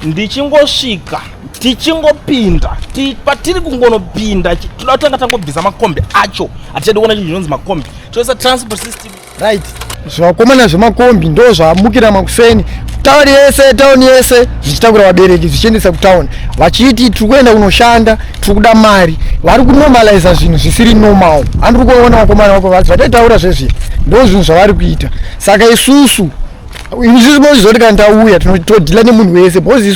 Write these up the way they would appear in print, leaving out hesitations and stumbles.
ndichingosvika tichingopinda patiri kungonopinda toda kutanga tangobvisa makombi acho hatichadi kuona chinhu chinonzi makombi toisa transport system right. Zvakomana zvemakombi ndo zvamukira makuseni tauni yese zvichitakura vabereki zvichiendesa kutauni vachiti tiri kuenda kunoshanda tiri kuda mari vari kunormaliza zvinhu zvisiri normal handiri kuona vakomana vako vati vataitaura zvezvino ndo zvinhu zvavari kuita saka isusu mozizoti kana tauya todhila nemunhu wese bcause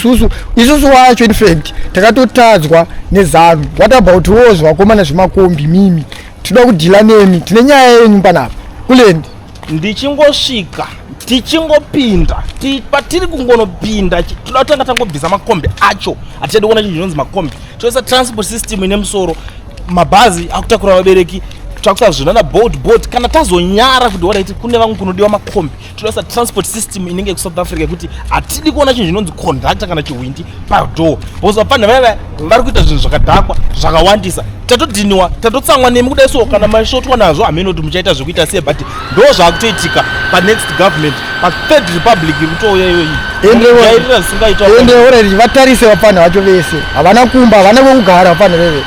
isusu wacho infact takatotadzwa nezano what about wo zvakomana zvemakombi mimi tinoda kudhila nemi tine nyaya yenyu panapa kulendi ndichingosvika tichingopinda patiri kungonopinda toda kutanga tangobvisa makombi acho hatichadi kuona chinhu chinonzi makombi toisa transport system ine musoro mabhazi akutakura vabereki takusa zvinana boat kana tazonyara kuti waraiti kune vamwe kunodiwa makombi toisa transport system inenge kuSouth Africa kuti hatidi kuona chinhu chinonzi conductor kana chihwindi padoo bcause vapana vaya vari kuita zvinhu zvakadhakwa zvakawandisa tatodhiniwa tatotsamwa nemi kudai so kana maishotwa nazvo hamene kuti muchaita zvekuita sei but ndo zvaakutoitika panext government pathird republic kutouya iyoyi ende already vatarise vapana vacho vese havana kumba havana kwekugara vapana veve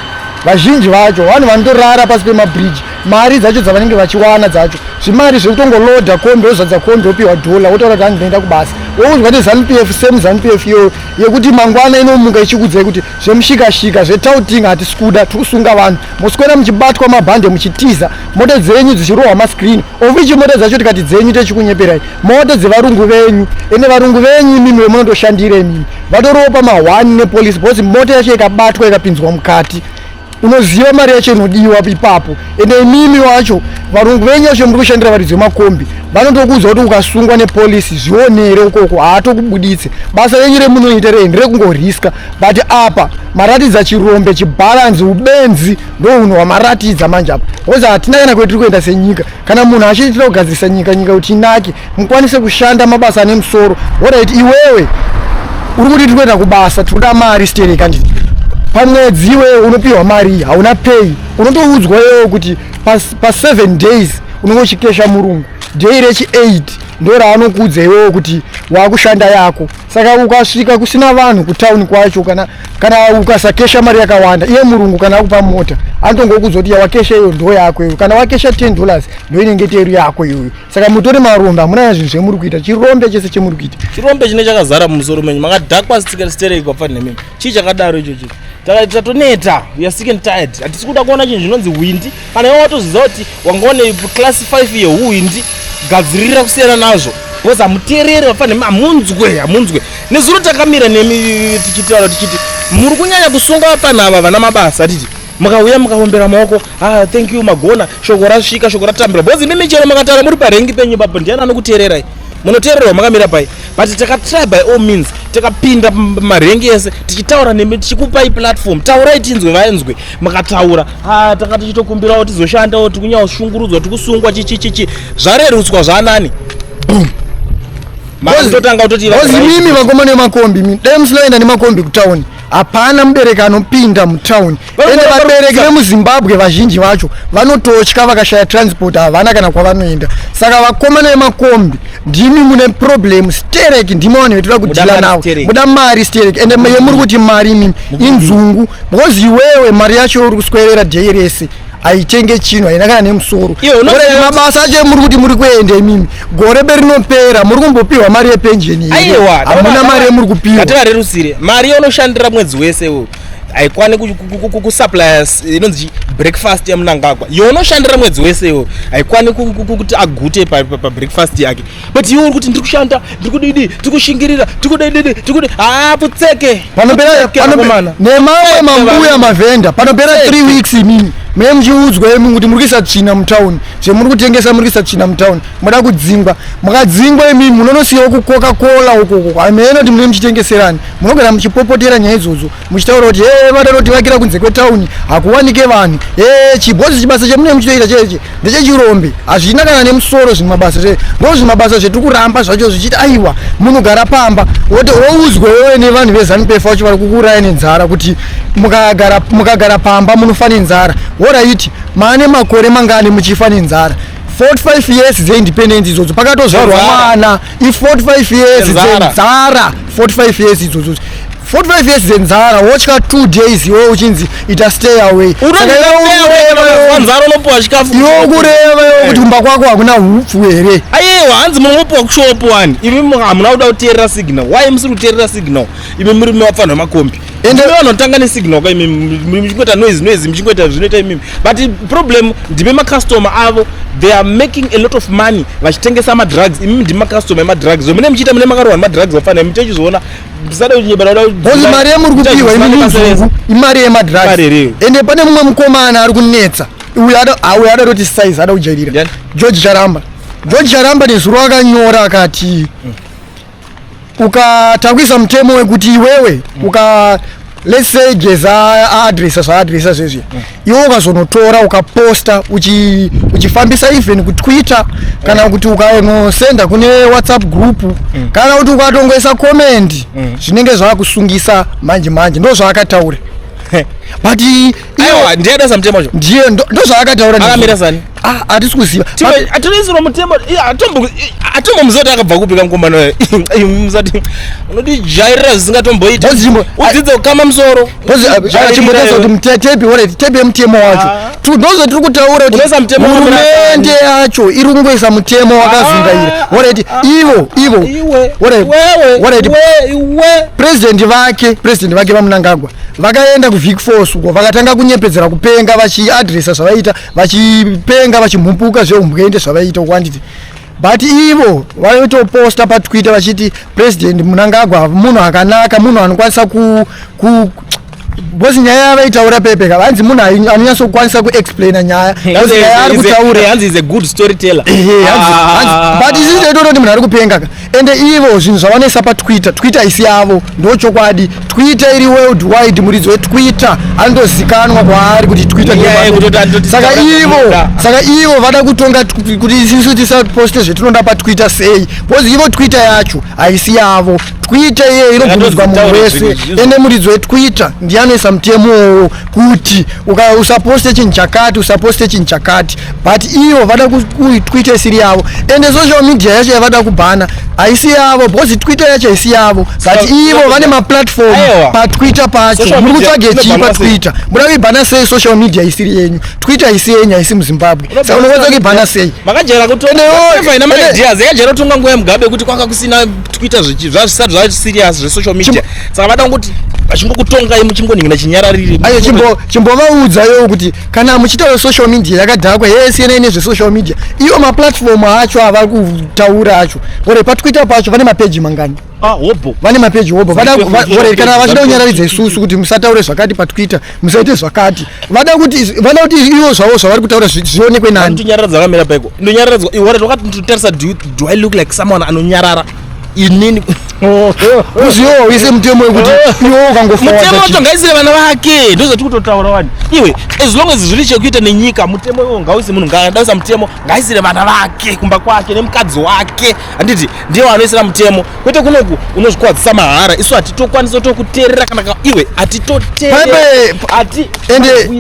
vazhinji vacho vanhu vanotorara pasi pemabridge mari dzacho dzavanenge vachiwana dzacho zvimari zvekutongolodha kombi wozadza kombi wopiwa dhola wotaura kuti handinoenda kubasa woudzwa nezanupf same zanupf iyoyo yekuti mangwana inomuka ichikudzai kuti zvemushikashika zvetauting hatisi kuda tiri kusunga vanhu moswera muchibatwa mabhande muchitiza mota dzenyu dzichirohwa mascreen ovichi mota dzacho tikati dzenyu techikunyeperai mota dzevarungu venyu ende varungu venyu imimi wemunondoshandira imimi vatoropa mahwani nepolisi bcause mota yacho ikabatwa ikapinzwa mukati unoziva mari yacho inodiwa ipapo ende imimi wacho varungu venyu yacho muri kushandira varidzi vemakombi vanotokuudza kuti ukasungwa nepolisi zvionere ukoko haatokubuditse basa renyu remunoita rendi rekungoriska but apa maratidza chirombe chibhalanzi ubenzi ndo unhu hwamaratidza manje apa bcause hatina kana kwetiri kuenda senyika kana munhu achiitira kugadzirisa nyika kuti inake mukwanise kushanda mabasa ane musoro orit iwewe uri kuti tiri kuenda kubasa tikuda mari stereki handiti pamwedzi iwewe unopiwa mari hauna pay unotoudzwa iwewe kuti pa 7 days unenge uchikesha murungu day rechi8 ndo raanokuudza iwewe kuti wakushanda yako saka ukasvika kusina vanhu kutauni kwacho kana ukasakesha mari yakawanda iye murungu kana akupa mota anotongokuudza kuti wakesha iyo ndo yako iyoyo kana wakesha $10 ndo inenge teru yako iyoyo saka mutori marombe hamuna zvinhu zvemuri kuita chirombe chese chemuri kuita chirombe chine chakazara mumusoro menyu makadhakwa stereki wapfani nemimi chii chakadaro ichocho tatoneta we are sick and tired hatisi kuda kuona chinhu chinonzi windi kana iwe watoziva kuti wangaone class 5 yehwindi gadzirira kusiyana nazvo bcause hamuteereri vafani hamunzwe nezuro takamira nemi tichitaura tichiti muri kunyanya kusunga vapana ava vana mabasa atiti mukauya mukaombera maoko thank you magona shoko rasvika shoko ratambira bcause imimi chero makataura muri parengi penyu papo ndiani anokuteererai munoteererwa makamira pai but takatry by all means takapinda marengi ese tichitaura nemi tichikupai platform taurai tinzwe vainzwe mukataura takati tichitokumbirawo tizoshandawo tikunyaoshungurudzwa tikusungwa chichichichi zvarerutswa zvanani makutotanga kutoti mimi vakomana nemakombi dai musiloenda nemakombi kutauni hapana mubereki anopinda mutauni ende vabereki vemuzimbabwe vazhinji vacho vanototya vakashaya transport havana kana kwavanoenda saka vakomana vemakombi ndimi mune problem stereki ndimi vanhu vetoda kudhila navo muda mari stereki ende yemuri kuti mari imimi inzungu bcause iwewe mari yacho uri kuswerera dhei rese haitenge chinhu haina kana nemusoro mabasa acho muri kuti muri kuenda imimi gore berinopera muri kumbopiwa mari yepenjeni hamuna mari yemuri kupiwa ngativarerusire mari yaunoshandira mwedzi wese wo haikwani kusupplyers inonzi breakfast yamunangagwa yaunoshandira mwedzi wese wo haikwani kuti agute pabreakfast yake but iwe uri kuti ndiri kushanda ndiri kudidi tikushingirira tikudididi tikudi putseke nemamwe mambuya mavhenda panopera 3 weeks imimi mune muchiudzwa yemi kuti muri kuisa tsvina mutauni zvemuri kutengesa muri kuisa tsvina mutauni muda kudzingwa mukadzingwa imimi munonosiyawo kucoca-cola ukoko hamene kuti mune muchitengeserani munogara muchipopotera nyaya idzodzo muchitaura kuti vada kutivakira kunze kwetauni hakuwanike vanhu chibhozi chibasa chemune muchitoita cheche ndechechirombe hazvina kana nemusoro zvimwe mabasa ndo zvimwe mabasa zvetiri kuramba zvacho zvichiti aiwa munogara pamba woudzwa wewe nevanhu vezanupf vacho vari kukuuraya nenzara kuti mukagara pamba munofa nenzara oraiti maane makore mangani muchifa nenzara 45 years zeindependence idzodzo pakatozvarwa mwana i45 years dzenzara 45 years idzodzo 45 years zenzara watya 2 days iwe uchinzi ita stay away iwe kureva kuti kumba kwako hakuna hupfu here aiwa hanzi munopuwa kushopu wani imi hamuna kuda kuteerera signal why musiri kuteerera signal imi muri mafano emakombi ende vanotanga nesignal ka imi muchingoita noise muchingoita zvinoita imimi but problem ndime macustomer avo they are making a lot of money vachitengesa madrugs imimi ndime macustomer emadrugs mune muchiita mune makarohwa nemadrugs vafana muchichizoona bozi mari yemuri kupiwa imari yemadrugs ende pane mumwe mukomana ari kunetsa uyu adatoti size ada kujairira George Charamba nezuro akanyora akati ukatakwisa mutemo wekuti iwewe let's say geza addressa zvezvi iwe ukazonotora ukaposta uchifambisa even kutwitter kana kuti ukanosenda kune whatsapp group kana kuti ukatongoisa comment zvinenge zvaakusungisa manje ndo zvaakataura but aiwa ndiada samutemo cho ndiye ndo zvaakataura akamira sani hatisi kuziva atonisiro mutemo atombo muzoti akabva kupika mukomana wayo muzati unodijairira zvisingatomboita udzidze kukama musoro chimbotesa kuti tepe yemutemo wacho ndozvo tiri kutaura kuti hurumende yacho iri kungoisa mutemo wakazungaira oreti president vake vamunangagwa vakaenda kuvic force uko vakatanga kunyepedzera kupenga vachiadresa zvavaita vachipenga vachimhupuka zveumbwende zvavaita ukwanditi but ivo vaitoposta patwitter vachiti president Mnangagwa munhu akanaka munhu anokwanisa bosi nyaya yavaitaura pepeka vanzi munhu anonyatsokwanisa kuexplaina nyaya ari kutaura hanzi is a good storyteller but isizvo itototi munhu ari kupenga ende ivo zvinhu zvavanoisa patwitter isi yavo ndochokwadi twitter iri world wide muridzi wetwitter andozikanwa kwaari kuti twitter saka ivo vada kutonga kuti isisu tisaposte zvetinoda patwitter sei bozi ivo twitter yacho haisi yavo twitter iye inobvumidzwa munhu wese ende muridzi wetwitter ndianoisa mutemo kuti usaposte chinhu chakati usaposte chinhu chakati but ivo vada twitter isiri yavo ende social media yacho yavada kubhana haisi yavo bhozi twitter yacho haisi yavo but ivo vane maplatform patwitter pacho muri kutsvage chii patwitter muda kuibhana sei social media isiri yenyu twitter haisi yenyu haisi muzimbabwe saka unokwanisa kuibhana sei makajera kutoina maideas yakajera kutonga nguva yemugabe kuti kwanga kusina twitter zvisati zvaserious zvesocial media saka vada kuti vachingokutongai muchingoningira chinyarariri ayo chimbovaudzayo kuti kana muchitaura social media yakadhakwa yesiyana nezvesocial media iwo maplatform acho avari kutaura acho ore patwitter pacho vane mapeji mangani vane mapeji hobo kana vachida kunyararidza isusu kuti musataure zvakati patwitter musaite zvakati vada kuti ivo zvavo zvavari kutaura zvionekwe nani ndinyaradza kamera paiko ndinyaradza iwore wakati ndotarisa do I look like someone anonyarara inini uziwo uise mutemo wekuti iwo mutemo wacho ngaisire vana vake ndozoti kutotaura wani iwe as long as zviri chekuita nenyika mutemo iwo ngauise munhu ngaadaisa mutemo ngaisire vana vake kumba kwake nemukadzi wake handiti ndiye anoisira mutemo kwete kunoku unozvikwadzisa mahara isu hatitokwanisa tokuteerera kana iwe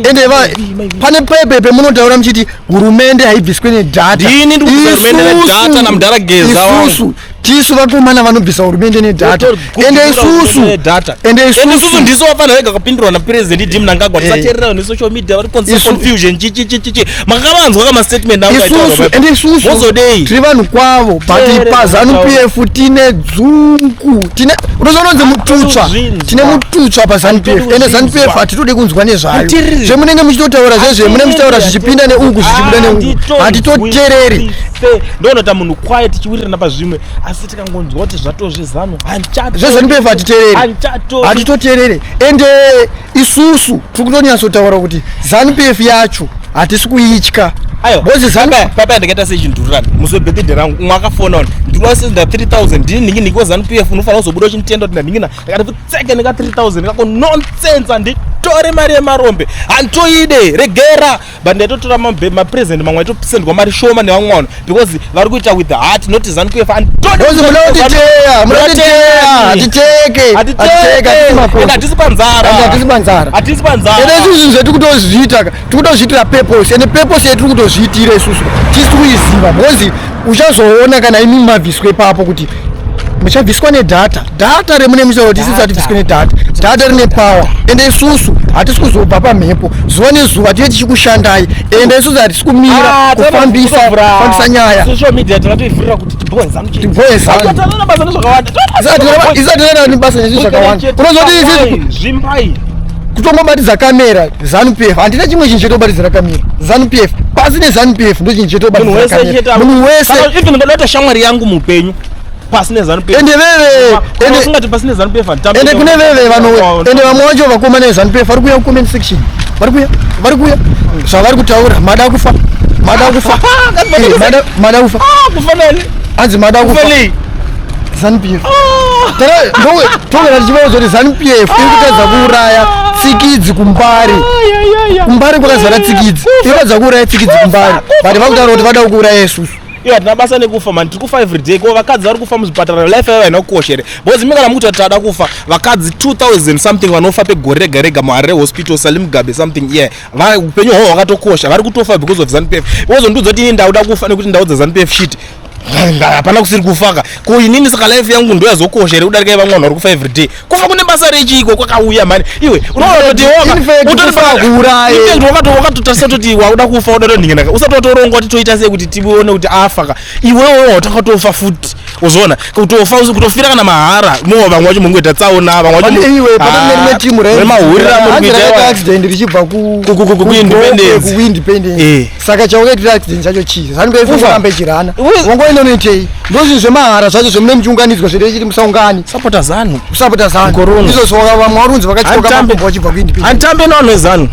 ende pane pepe pemunotaura muchiti hurumende haibviswe nedhata ndini ndikuhurumende nedhata namudharageza isusu tisu vakomana vanobvisa hurumende nedhata ende isusu ndiso wafanira vega kupindurwa napresident Idi Mnangagwa tisateerera nesocial media vari konzisa confusion chichichichi makavanzwa kamastatement ende isusu tiri vanhu kwavo but paZANU-PF tine dzungu unozononzi mututsva tine mututsva paZANU-PF ende ZANU-PF hatitodi kunzwa nezvayo zvemunenge muchitotaura zvezve munenge muchitaura zvichipinda neuku zvichipinda neuku hatitoteereri ndonota munhu kwaye tichiwirirana pazvimwe asi tikangonzwa kuti zvatozvezano zvezANU-PF hatitoteerere ende isusu tiri kutonyatsotaura kuti ZANU-PF yacho hatisi kuitya papa ndakaita sechinhururani musi webirthday rangu mwakafona ndinosenda 3000 ndini ndiko ZANU-PF unofanira kuzobuda uchinitenda kuti ndandingina akati tseke nika 3000 ndikako nonsense handitore mari yemarombe, handitoide, regera. But ndatotora mapresent mamwe atosendwa mari shoma nevamwana because vari kuita with the heart not ZANU-PF. Hatisi panzara. Isusu zvetiri kutozviitira purpose, ende purpose yetiri kutozviitira isusu tisi kuiziva because uchazoona kana imi mabviswe papo kuti muchabviswa nedhata remune musoro tisi tisati nedhata rine power, ende isusu hatisi kuzobva pamhepo zuva nezuva tive tichikushandai, ende isusu hatisi kumira kufambisa nyaya social media takatoivhurira kuti tibhoe ZANU isati rana nebasa nezvi zvakawanda unozoti zvimbai kutongobatidza kamera ZANU-PF, handina chimwe chinhu chetobatidzira kamera ZANU-PF, pasi neZANU-PF ndo chinhu chetobatidzira kamera munhu wese. Even ndodaita shamwari yangu mupenyu pasi neZANU-PF, ende kune veve ende vamwe vacho vakomana veZANU-PF vari kuuya kucomment section, vari kuuya zvavari kutaura mada kufa hanzi mada kufa ZANU-PF. Tongera tichivawo kuti ZANU-PF iri kutadza kuuraya tsikidzi kumbari kwakazara tsikidzi, iri kutadza kuuraya tsikidzi kumbari but vakutaura kuti vada kuuraya isusu. Hatina basa nekufa man, tikufa every day ko vakadzi vari kufa muzvipatara life yavo haina kukoshere because mikana mukuti tada kufa vakadzi 2000 something vanofa pegore rega rega muHarare hospital Salim Mugabe something upenyu hwavo hwakatokosha vari kutofa because of ZANU-PF. Because ndudza kuti ini ndauda kufa nekuti ndau dzaZANU-PF shit hapana kusiri kufaka ko inini saka life yangu ndo yazokoshere kudarika vamwana vari kufa every day. Kufa kune basa rechiko kwakauya mani iwe unoona kuti wakatotarisa kuti wauda kufa udatonhingenaka usatotoronga kuti toita sei kuti tione kuti afaka iwewo watakatofa futi uzoona kutofa kutofira kana mahara mo vamwe vacho mungoita tsaona vamwe vacho accident richibva kuindependence saka chaukaitira accident chacho chii ZANU-PF urambe chirana wangoinonoitei ndozvinhu zvemahara zvacho zvemune muchiunganidzwa zviri chiti musaungani sapota ZANU izvo vamwe varunzi vakachivoka vachibva kuindependence handitambe navanhu veZANU.